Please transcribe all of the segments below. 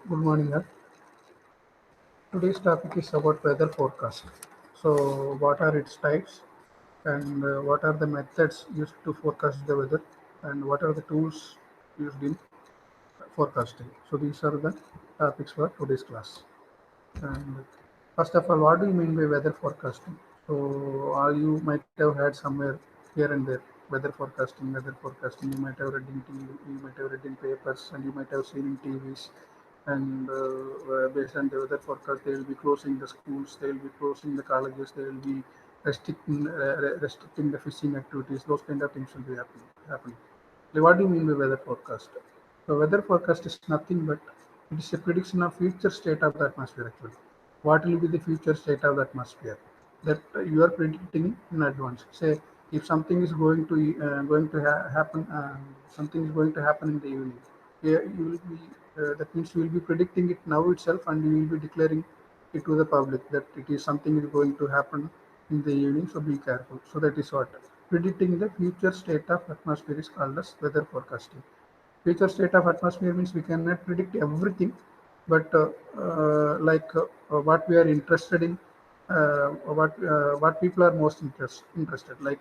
Good morning, all. Today's topic is about weather forecast. So, what are its types, and what are the methods used to forecast the weather, and what are the tools used in forecasting? So, these are the topics for today's class. And first of all, what do you mean by weather forecasting? So, all you might have had somewhere here and there weather forecasting, weather forecasting. You might have read in TV, you might have read in papers, and you might have seen in TVs. And based on the weather forecast, they will be closing the schools, they will be closing the colleges, they will be restricting the fishing activities. Those kind of things will be happening. Like, what do you mean by weather forecast? So weather forecast is nothing but it is a prediction of future state of the atmosphere actually. What will be the future state of the atmosphere that you are predicting in advance? Say if something is happen, something is going to happen in the evening. Yeah, you will be that means you will be predicting it now itself, and you will be declaring it to the public that it is something is going to happen in the evening. So be careful. So that is what predicting the future state of atmosphere is called as weather forecasting. Future state of atmosphere means we cannot predict everything, but what we are interested in, what people are most interested, like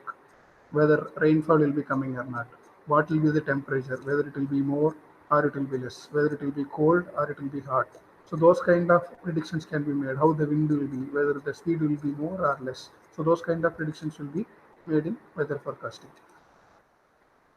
whether rainfall will be coming or not, what will be the temperature, whether it will be more or it will be less, whether it will be cold or it will be hot. So those kind of predictions can be made. How the wind will be, whether the speed will be more or less. So those kind of predictions will be made in weather forecasting.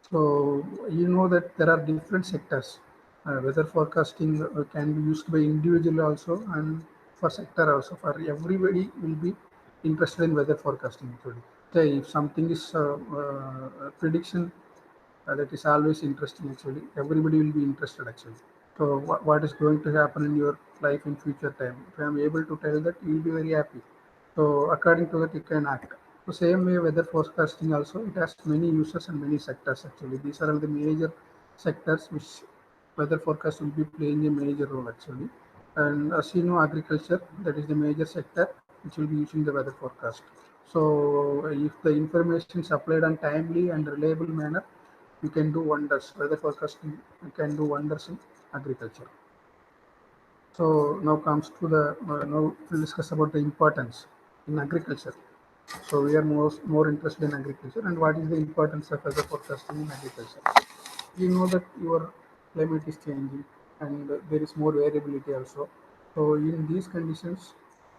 So you know that there are different sectors. Weather forecasting can be used by individual also and for sector also. For everybody will be interested in weather forecasting actually. Okay, if something is prediction, that is always interesting actually. Everybody will be interested actually. So what is going to happen in your life in future time? If I am able to tell that, you will be very happy. So according to that, you can act. So same way, weather forecasting also it has many uses and many sectors actually. These are all the major sectors which weather forecast will be playing a major role actually. And as you know, agriculture that is the major sector which will be using the weather forecast. So if the information is applied on timely and reliable manner, you can do wonders. Weather forecasting can do wonders in agriculture. So now comes to the now we'll discuss about the importance in agriculture. So we are more interested in agriculture, and what is the importance of weather forecasting in agriculture? You know that your climate is changing, and there is more variability also. So in these conditions,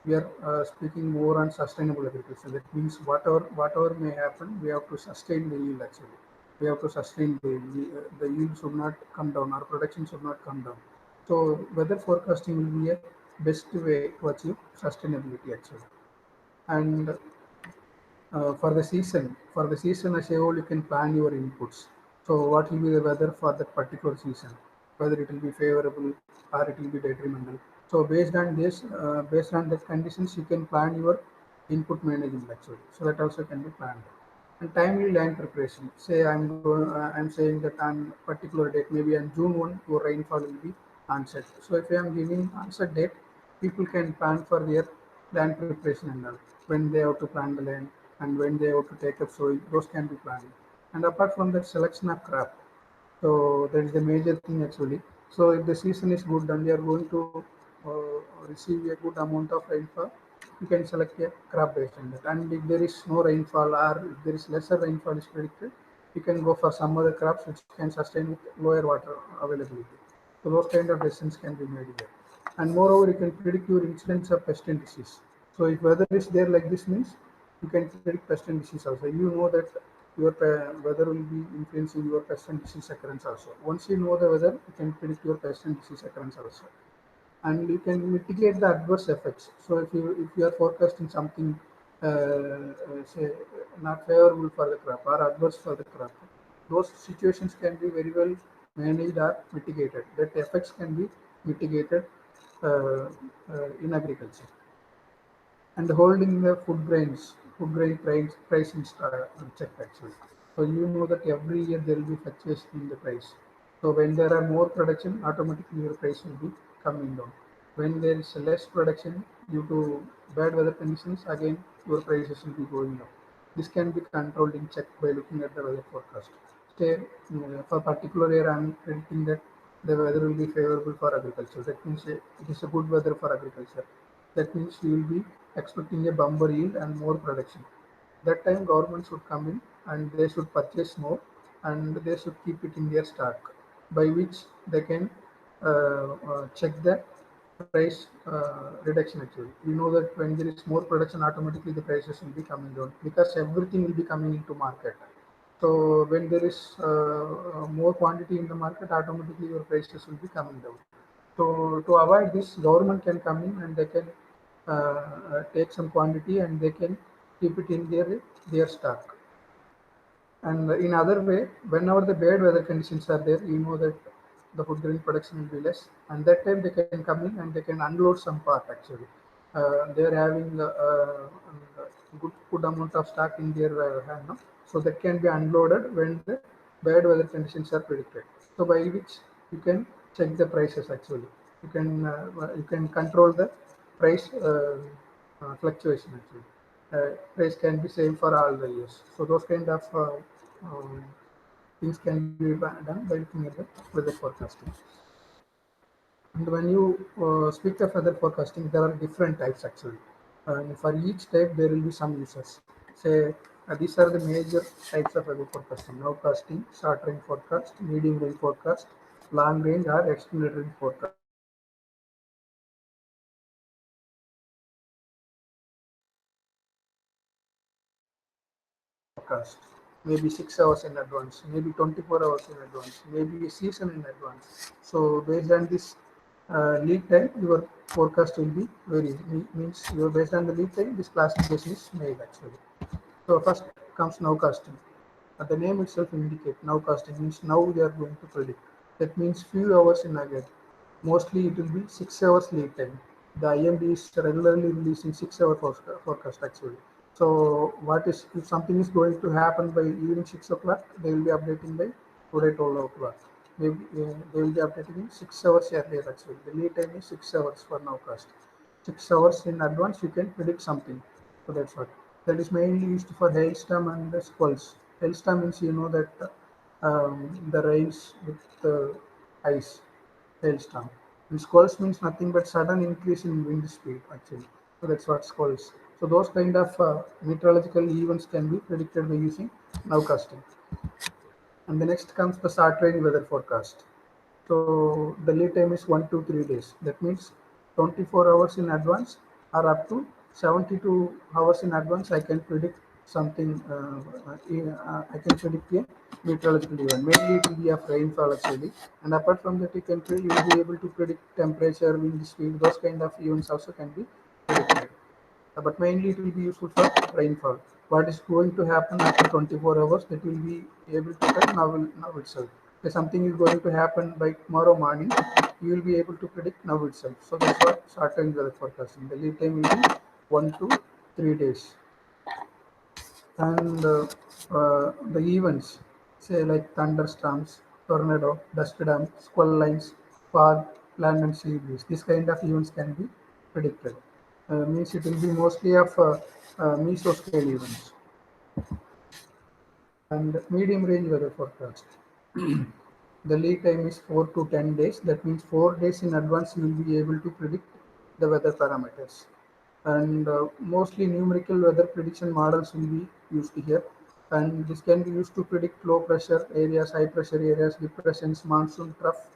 we are speaking more on sustainable agriculture. That means whatever may happen, we have to sustain the yield actually. We have to sustain the yield should not come down, our production should not come down. So weather forecasting will be a best way to achieve sustainability actually. And for the season as a whole, you can plan your inputs. So what will be the weather for that particular season, whether it will be favorable or it will be detrimental. So based on that conditions, you can plan your input management actually. So that also can be planned. And timely land preparation. Say I'm saying that on particular date, maybe on June 1, your rainfall will be onset. So if I am giving onset date, people can plan for their land preparation and all, when they have to plant the land and when they have to take up soil, those can be planned. And apart from that, selection of crop. So that is the major thing actually. So if the season is good and you are going to receive a good amount of rainfall, you can select a crop based on that. And if there is no rainfall or if there is lesser rainfall is predicted, you can go for some other crops which can sustain with lower water availability. So those kind of decisions can be made here. And moreover, you can predict your incidence of pest and disease. So if weather is there like this means you can predict pest and disease also. You know that your weather will be influencing your pest and disease occurrence also. Once you know the weather, you can predict your pest and disease occurrence also, and you can mitigate the adverse effects. So if you are forecasting something, say not favorable for the crop or adverse for the crop, those situations can be very well managed or mitigated. That effects can be mitigated in agriculture. And holding the food grain price in check actually. So you know that every year there will be fluctuation in the price. So when there are more production, automatically your price will be coming down. When there is less production due to bad weather conditions, again your prices will be going up. This can be controlled in check by looking at the weather forecast. Say for particular year, I am predicting that the weather will be favorable for agriculture. That means it is a good weather for agriculture. That means you will be expecting a bumper yield and more production. That time government should come in and they should purchase more and they should keep it in their stock, by which they can check the price reduction actually. You know that when there is more production, automatically the prices will be coming down because everything will be coming into market. So when there is more quantity in the market, automatically your prices will be coming down. So to avoid this, government can come in and they can take some quantity and they can keep it in their stock. And in other way, whenever the bad weather conditions are there, you know that the food grain production will be less, and that time they can come in and they can unload some part actually. They are having a good amount of stock in their hand, no? So that can be unloaded when the bad weather conditions are predicted. So by which you can check the prices actually. You can control the price fluctuation actually. Price can be same for all the years. So those kind of um, things can be done by looking at the weather forecasting. And when you speak of weather forecasting, there are different types actually. And for each type, there will be some uses. Say, these are the major types of weather forecasting: nowcasting, short range forecast, medium range forecast, long range or extended range forecast. Forecast maybe 6 hours in advance, maybe 24 hours in advance, maybe a season in advance. So based on this lead time, your forecast will be very means you based on the lead time. This classification is made actually. So first comes nowcasting. The name itself indicates nowcasting means now we are going to predict. That means few hours in ahead. Mostly it will be 6 hours lead time. The IMD is regularly releasing 6 hour forecast actually. So what is if something is going to happen by evening 6 o'clock, they will be updating by today 12 o'clock. Maybe they will be updating in 6 hours earlier actually. The lead time is 6 hours for nowcast. 6 hours in advance you can predict something. So that's what. That is mainly used for hailstorm and the squalls. Hailstorm means you know that the rains with ice, hailstorm. And squalls means nothing but sudden increase in wind speed actually. So that's what squalls. So those kind of meteorological events can be predicted by using nowcasting. And the next comes the short range weather forecast. So the lead time is 1 to 3 days. That means 24 hours in advance or up to 72 hours in advance. I can predict something. I can predict a meteorological event. Mainly it will be of rainfall actually. And apart from that, you will be able to predict temperature, wind speed. Those kind of events also can be predicted. But mainly it will be useful for rainfall. What is going to happen after 24 hours, that will be able to tell now itself. If something is going to happen by tomorrow morning, you will be able to predict now itself. So that's what short-term weather forecasting. The lead time will be 1 to 3 days. And the events, say like thunderstorms, tornado, dust dam, squall lines, fog, land and sea breeze, this kind of events can be predicted. Means it will be mostly of mesoscale events. And medium range weather forecast. The lead time is 4 to 10 days. That means 4 days in advance you will be able to predict the weather parameters. And mostly numerical weather prediction models will be used here. And this can be used to predict low pressure areas, high pressure areas, depressions, monsoon trough,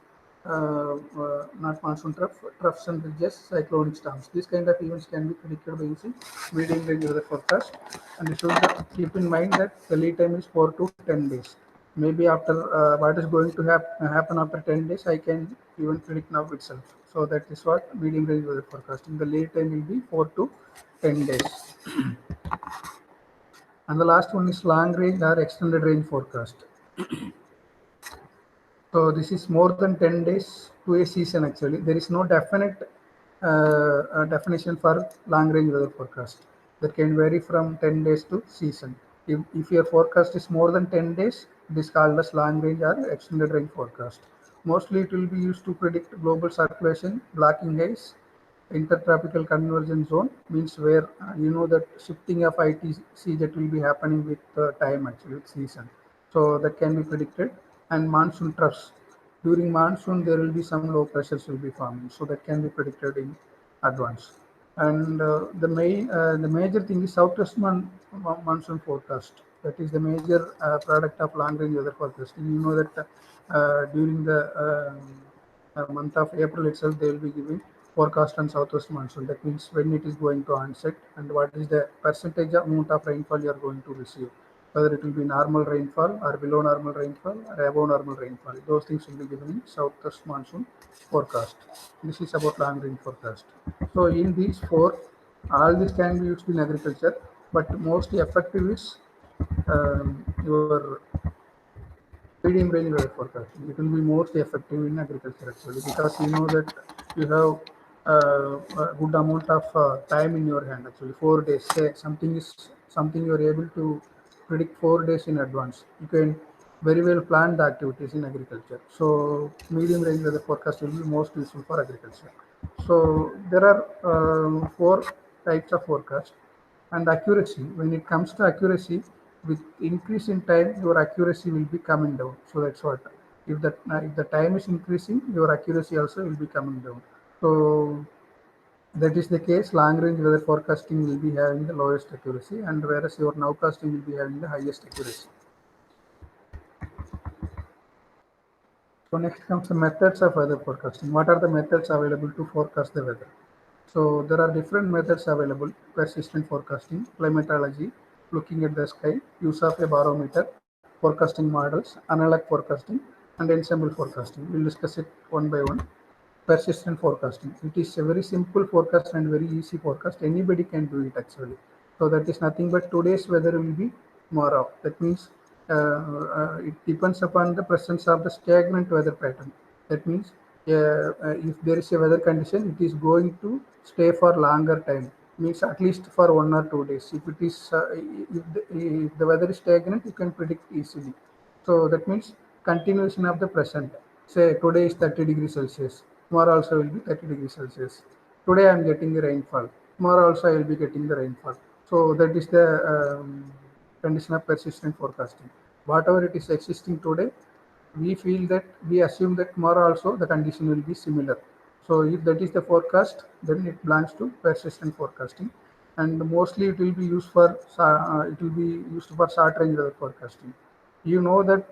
not monsoon trough, troughs and ridges, cyclonic storms. These kind of events can be predicted by using medium range weather forecast. And you should keep in mind that the lead time is 4 to 10 days. Maybe after what is going to happen after 10 days, I can even predict now itself. So that is what medium range weather forecasting. The lead time will be 4 to 10 days. And the last one is long range or extended range forecast. So this is more than 10 days to a season actually. There is no definite definition for long range weather forecast. That can vary from 10 days to season. If your forecast is more than 10 days, it is called as long range or extended range forecast. Mostly it will be used to predict global circulation, blocking ice, intertropical convergence zone means where you know that shifting of ITC that will be happening with time actually with season. So that can be predicted. And monsoon troughs. During monsoon, there will be some low pressures will be forming, so that can be predicted in advance. And the major thing is southwest monsoon forecast. That is the major product of long range weather forecasting. You know that during the month of April itself, they will be giving forecast on southwest monsoon. That means when it is going to onset and what is the percentage amount of rainfall you are going to receive, whether it will be normal rainfall or below normal rainfall or above normal rainfall. Those things will be given in southwest monsoon forecast. This is about long range forecast. So in these four, all this can be used in agriculture, but most effective is your medium range weather forecasting. It will be most effective in agriculture actually, because you know that you have a good amount of time in your hand actually. 4 days. Say something you are able to predict 4 days in advance. You can very well plan the activities in agriculture. So medium range weather forecast will be most useful for agriculture. So there are four types of forecast. And accuracy, when it comes to accuracy, with increase in time your accuracy will be coming down. So that's what, if the time is increasing, your accuracy also will be coming down. So that is the case. Long range weather forecasting will be having the lowest accuracy, and whereas your nowcasting will be having the highest accuracy. So next comes the methods of weather forecasting. What are the methods available to forecast the weather? So there are different methods available: persistent forecasting, climatology, looking at the sky, use of a barometer, forecasting models, analog forecasting, and ensemble forecasting. We'll discuss it one by one. Persistent forecasting. It is a very simple forecast and very easy forecast. Anybody can do it actually. So that is nothing but today's weather will be tomorrow. That means it depends upon the presence of the stagnant weather pattern. That means if there is a weather condition, it is going to stay for longer time. Means at least for 1 or 2 days. If the weather is stagnant, you can predict easily. So that means continuation of the present. Say today is 30 degrees Celsius. Tomorrow also will be 30 degrees Celsius. Today I am getting the rainfall. Tomorrow also I will be getting the rainfall. So that is the condition of persistent forecasting. Whatever it is existing today, we assume that tomorrow also the condition will be similar. So if that is the forecast, then it belongs to persistent forecasting, and mostly it will be used for short range weather forecasting. You know that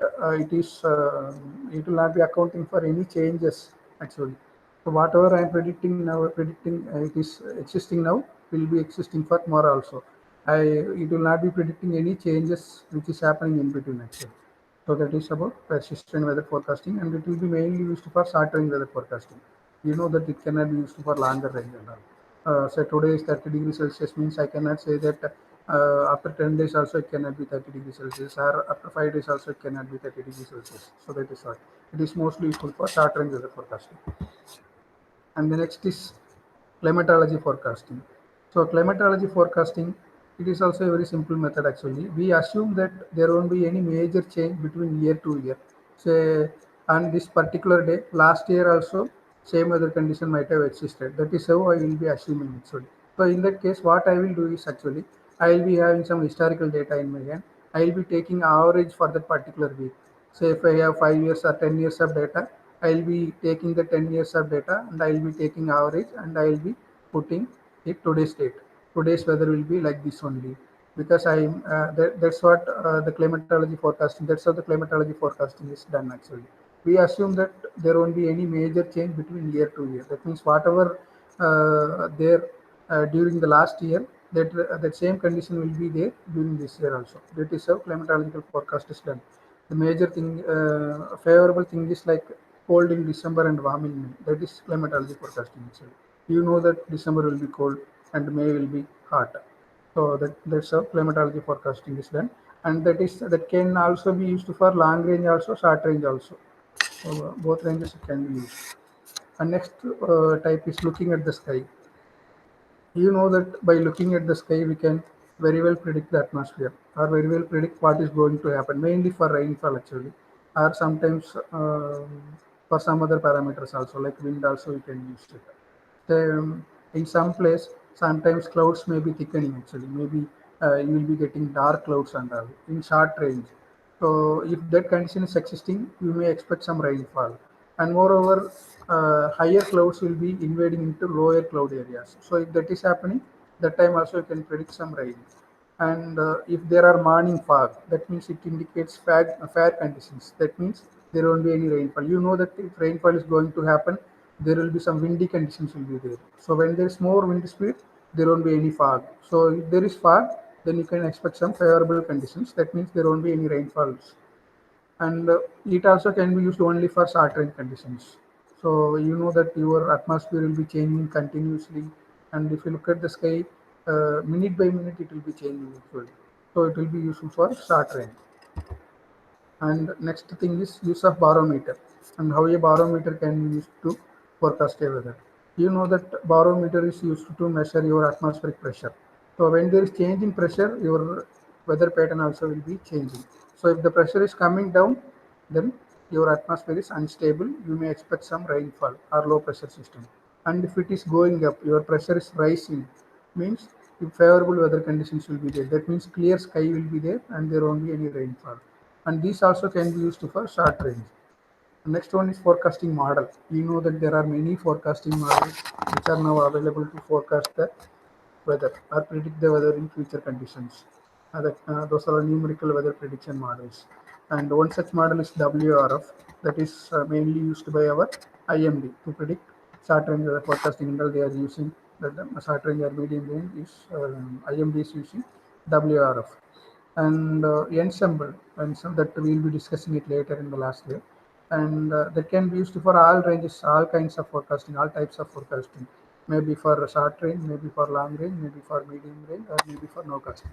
it will not be accounting for any changes actually. So whatever I am predicting it is existing now will be existing for tomorrow also. It will not be predicting any changes which is happening in between actually. So that is about persistent weather forecasting, and it will be mainly used for short range weather forecasting. You know that it cannot be used for longer range and all. So today is 30 degrees Celsius means I cannot say that after 10 days also it cannot be 30 degrees Celsius, or after 5 days also it cannot be 30 degrees Celsius. So that is what. It is mostly useful for short range weather forecasting. And the next is climatology forecasting. So climatology forecasting, it is also a very simple method actually. We assume that there won't be any major change between year to year. Say on this particular day, last year also same weather condition might have existed. That is how I will be assuming actually. So in that case, what I will do is actually I will be having some historical data in my hand. I will be taking average for that particular week. Say if I have 5 years or 10 years of data, I will be taking the 10 years of data and I will be taking average and I will be putting it today's date. Today's weather will be like this only, because that's what the climatology forecasting. That's how the climatology forecasting is done actually. We assume that there won't be any major change between year to year. That means whatever there during the last year, that same condition will be there during this year also. That is how climatological forecast is done. The major thing, favorable thing is like cold in December and warm in May. That is climatology forecasting itself. You know that December will be cold and May will be hot. So that's how climatology forecasting is done, and that can also be used for long range also, short range also. So both ranges can be used. And next type is looking at the sky. You know that by looking at the sky, we can very well predict the atmosphere, or very well predict what is going to happen, mainly for rainfall actually, or sometimes for some other parameters also, like wind also we can use it. In some place, sometimes clouds may be thickening actually. Maybe you will be getting dark clouds and all in short range. So if that condition is existing, you may expect some rainfall. and moreover, higher clouds will be invading into lower cloud areas. So if that is happening, that time also you can predict some rain. And if there are morning fog, that means it indicates fair conditions. That means there won't be any rainfall. You know that if rainfall is going to happen, there will be some windy conditions will be there. So when there is more wind speed, there won't be any fog. So if there is fog, then you can expect some favorable conditions. That means there won't be any rainfalls. And it also can be used only for short range conditions. So you know that your atmosphere will be changing continuously, and if you look at the sky, minute by minute it will be changing actually. So it will be useful for short range. And next thing is use of barometer, and how a barometer can be used to forecast a weather. You know that barometer is used to measure your atmospheric pressure. So when there is change in pressure, your weather pattern also will be changing. So if the pressure is coming down, then your atmosphere is unstable, you may expect some rainfall or low pressure system. And if it is going up, your pressure is rising, means if favorable weather conditions will be there. That means clear sky will be there and there won't be any rainfall. And these also can be used for short range. Next one is forecasting model. You know that there are many forecasting models which are now available to forecast the weather or predict the weather in future conditions. Those are numerical weather prediction models. And one such model is WRF, that is mainly used by our IMD to predict short range weather forecasting. They are using the short range or medium range is IMD is using WRF. And ensemble, and some that we will be discussing it later in the last year. And that can be used for all ranges, all kinds of forecasting, all types of forecasting, maybe for a short range, maybe for long range, maybe for medium range, or maybe for no casting.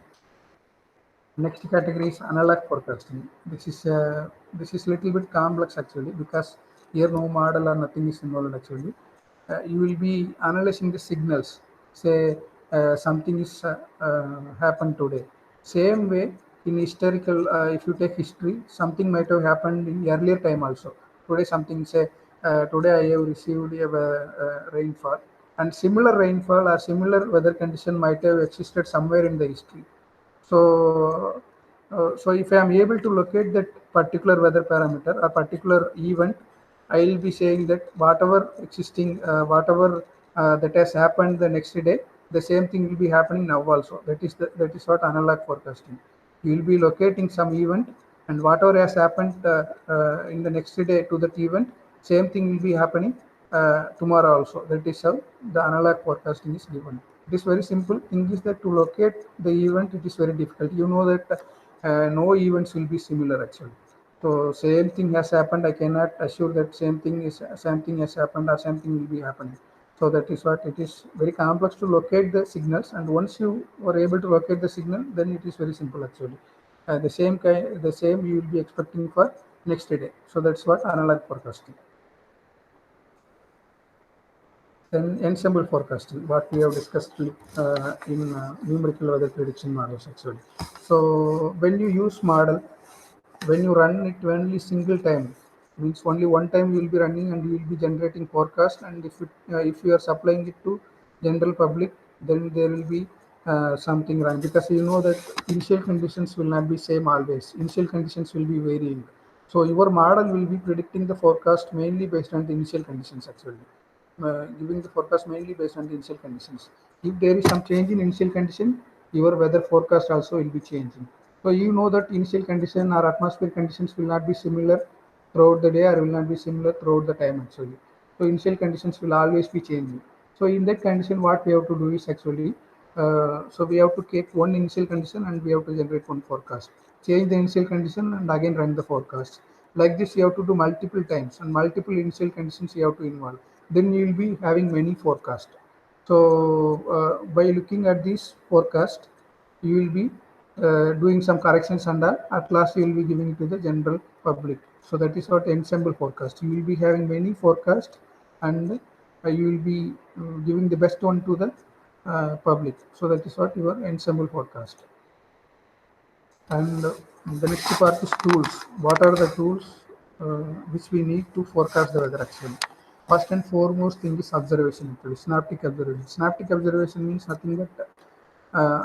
Next category is analog forecasting. This is little bit complex actually, because here no model or nothing is involved actually. You will be analyzing the signals. Say something is happened today. Same way in historical, if you take history, something might have happened in earlier time also. Today something, say today I have received a rainfall, and similar rainfall or similar weather condition might have existed somewhere in the history. So if I am able to locate that particular weather parameter or particular event, I will be saying that whatever existing, whatever that has happened the next day, the same thing will be happening now also. That is what analog forecasting. You will be locating some event, and whatever has happened in the next day to that event, same thing will be happening tomorrow also. That is how the analog forecasting is given. It is very simple. Thing is that to locate the event, it is very difficult. You know that no events will be similar actually. So same thing has happened. I cannot assure that same thing has happened or same thing will be happening. So that is what it is very complex to locate the signals. And once you are able to locate the signal, then it is very simple actually. The same you will be expecting for next day. So that's what analog forecasting. Then ensemble forecasting, what we have discussed in numerical weather prediction models actually. So when you use model, when you run it only single time, means only one time you will be running and you will be generating forecast. And if you are supplying it to general public, then there will be something wrong, because you know that initial conditions will not be same always. Initial conditions will be varying. So your model will be predicting the forecast mainly based on the initial conditions actually, giving the forecast mainly based on the initial conditions. If there is some change in initial condition, your weather forecast also will be changing. So you know that initial condition or atmosphere conditions will not be similar throughout the day or will not be similar throughout the time actually. So initial conditions will always be changing. So in that condition, what we have to do is actually, so we have to keep one initial condition and we have to generate one forecast. Change the initial condition and again run the forecast. Like this, you have to do multiple times and multiple initial conditions you have to involve. Then you will be having many forecasts. So by looking at this forecast, you will be doing some corrections, and at last you will be giving it to the general public. So that is what ensemble forecast. You will be having many forecasts, and you will be giving the best one to the public. So that is what your ensemble forecast. And the next part is tools. What are the tools which we need to forecast the weather actually? First and foremost thing is observation. Actually, synaptic observation. Synaptic observation means nothing but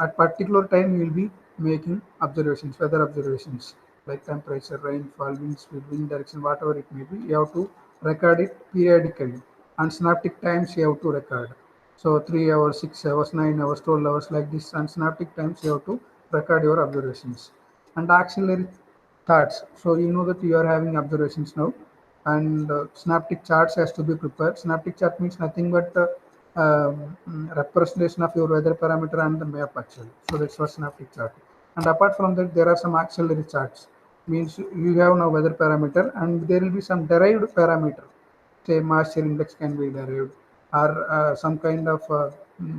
at particular time you will be making observations, weather observations like temperature, rainfall, wind speed, wind direction, whatever it may be. You have to record it periodically, and synaptic times you have to record. So 3 hours, 6 hours, 9 hours, 12 hours like this, and synaptic times you have to record your observations. And auxiliary charts. So you know that you are having observations now, and synaptic charts has to be prepared. Synaptic chart means nothing but representation of your weather parameter and the map actually. So that's what synaptic chart. And apart from that, there are some auxiliary charts. Means you have now weather parameter, and there will be some derived parameter. Say moisture index can be derived, or some kind of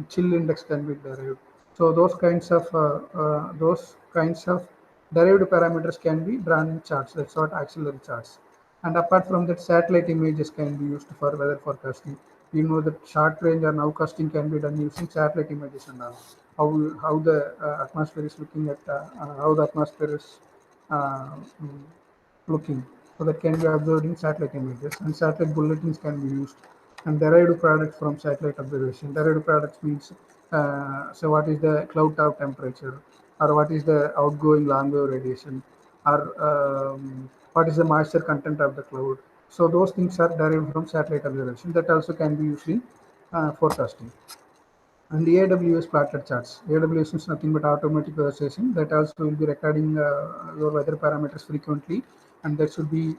chill index can be derived. So those kinds of derived parameters can be drawn in charts. That's what auxiliary charts. And apart from that, satellite images can be used for weather forecasting. You know that short range or nowcasting can be done using satellite images and all. How the atmosphere is looking at how the atmosphere is uh, mm, looking. So that can be observed in satellite images, and satellite bulletins can be used. And derived products from satellite observation. Derived products means so what is the cloud top temperature, or what is the outgoing long wave radiation, or what is the moisture content of the cloud. So those things are derived from satellite observation. That also can be used in forecasting. And the AWS plotted charts. AWS is nothing but automatic weather station that also will be recording your weather parameters frequently, and that should be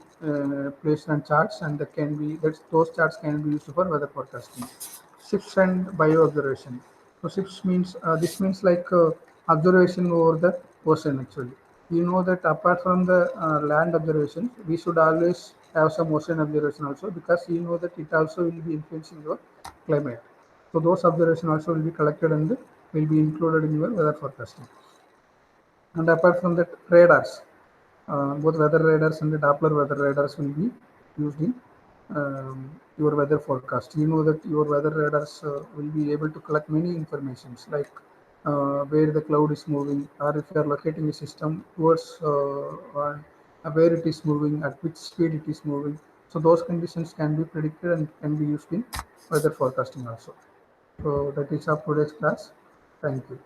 placed on charts, and that those charts can be used for weather forecasting. Shifts and bio observation. So shifts means this means like observation over the ocean actually. You know that apart from the land observation, we should always have some ocean observation also, because you know that it also will be influencing your climate. So those observations also will be collected and will be included in your weather forecasting. And apart from that, radars, both weather radars and the Doppler weather radars will be used in your weather forecast. You know that your weather radars will be able to collect many informations like where the cloud is moving, or if you are locating a system towards where it is moving, at which speed it is moving. So those conditions can be predicted and can be used in weather forecasting also. So that is of today's class. Thank you.